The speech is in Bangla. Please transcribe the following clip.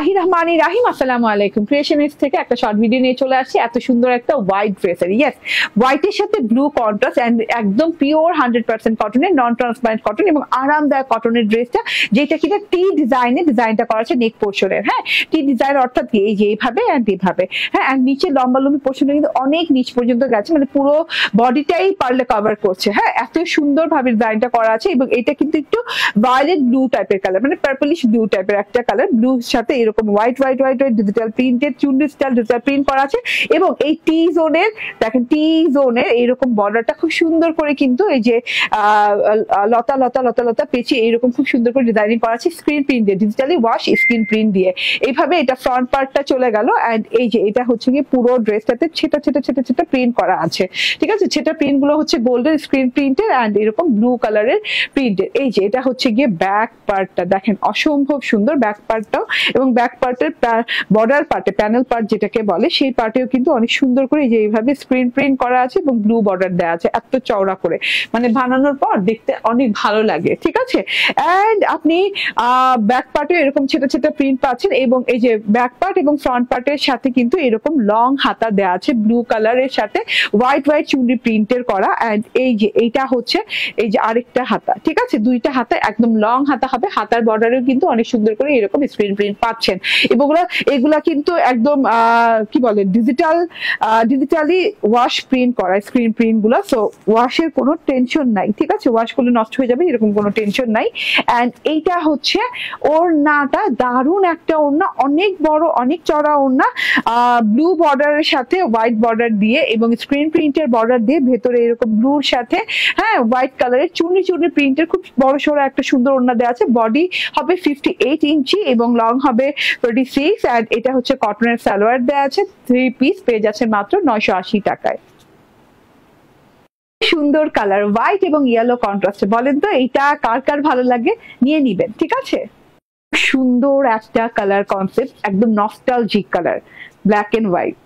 রহিম আসসালামু আলাইকুম। ক্রিয়েশনিস্ট থেকে একটা শর্ট ভিডিও নিয়ে চলে আসছি। এত সুন্দর একটা হোয়াইট ড্রেসের, ইয়েস হোয়াইটের সাথে ব্লু কন্ট্রাস্ট এন্ড একদম পিওর 100% কটনের, নন ট্রান্সপারেন্ট কটন এবং আরামদায়ক কটনের ড্রেসটা, যেটা কিনা টি ডিজাইনটা করা আছে নেক পোর্শনের। হ্যাঁ, টি ডিজাইন অর্থাৎ এই যে এইভাবে এন্ড এইভাবে, হ্যাঁ, এন্ড নিচে লম্বা লম্বি পোর্শনটা কিন্তু অনেক নিচ পর্যন্ত গেছে, মানে পুরো বডিটাই পারলে কভার করছে। হ্যাঁ, এত সুন্দর ভাবে ডিজাইনটা করা আছে এবং এটা কিন্তু একটু ভায়োলেট ব্লু টাইপের কালার, মানে পার্পলিশ ব্লু টাইপের একটা কালার, ব্লু সাথে এরকম white digital printed Chundi style digital print করা আছে। এবং এই টি জোনের দেখেন, টি জোনের এইরকম বর্ডারটা খুব সুন্দর করে কিন্তু এই যে লতা লতা লতা লতা পেঁচে এইরকম খুব সুন্দর করে ডিজাইনিং করা আছে স্ক্রিন প্রিন্ট দিয়ে, ডিজিটালি ওয়াশ স্ক্রিন প্রিন্ট দিয়ে। এইভাবে এটা ফ্রন্ট পার্টটা চলে গেল এন্ড এই যে এটা হচ্ছে গিয়ে পুরো ড্রেসটাতে ছেটা ছেটা ছেটা ছেটা প্রিন্ট করা আছে। ঠিক আছে, ছেটা প্রিন্ট গুলো হচ্ছে গোল্ডেন স্ক্রিন প্রিন্টের এন্ড এরকম ব্লু কালারের প্রিন্টের। এই যে এটা হচ্ছে গিয়ে ব্যাক পার্টটা, দেখেন অসম্ভব সুন্দর ব্যাক পার্টটাও। এবং ব্যাক পার্টের বর্ডার পার্টে, প্যানেল পার্ট যেটাকে বলে, সেই পার্টেও কিন্তু অনেক সুন্দর করে যে এইভাবে স্ক্রিন প্রিন্ট করা আছে এবং ব্লু বর্ডার দেওয়া আছে এত চওড়া করে, মানে বানানোর পর দেখতে অনেক ভালো লাগে। ঠিক আছে, এন্ড আপনি ব্যাক পার্টে এরকম ছেটা ছেটা প্রিন্ট পাচ্ছেন এবং এই যে ব্যাক পার্ট এবং ফ্রন্ট পার্টের সাথে কিন্তু এরকম লং হাতা দেওয়া আছে ব্লু কালারের সাথে হোয়াইট চুন্ডি প্রিন্টের করা। এন্ড এই যে এইটা হচ্ছে এই যে আরেকটা হাতা। ঠিক আছে, দুইটা হাতা একদম লং হাতা হবে, হাতার বর্ডারেও কিন্তু অনেক সুন্দর করে এরকম স্ক্রিন প্রিন্ট পাচ্ছেন। এবং এগুলা কিন্তু একদম কি বলে ডিজিটালি ওয়াশ প্রিন্ট করা স্ক্রিন প্রিন্ট গুলা, সো ওয়াশের কোনো টেনশন নাই। ঠিক আছে, ওয়াশ করলে নষ্ট হয়ে যাবে এরকম কোনো টেনশন নাই। এন্ড এইটা হচ্ছে ওড়নাটা, দারুণ একটা ওড়না, অনেক বড় অনেক চড়া ওড়না, ব্লু বর্ডারের সাথে হোয়াইট বর্ডার দিয়ে এবং স্ক্রিন প্রিন্টের বর্ডার দিয়ে, ভেতরে এরকম ব্লুর সাথে হ্যাঁ হোয়াইট কালারের চুনি চুনি প্রিন্টের খুব বড় সড়ো একটা সুন্দর ওড়না দেওয়া আছে। বডি হবে 58 ইঞ্চি এবং লং হবে 36 এন্ড এটা হচ্ছে কটনের সালোয়ার দেওয়া আছে। 3 পিস পেয়ে যাচ্ছে মাত্র 980 টাকায়। সুন্দর কালার হোয়াইট এবং ইয়েলো কন্ট্রাস্টে, বলেন তো এইটা কার কার ভালো লাগে, নিয়ে নিবেন। ঠিক আছে, সুন্দর একটা কালার কনসেপ্ট, একদম nostalgic colour, black and white.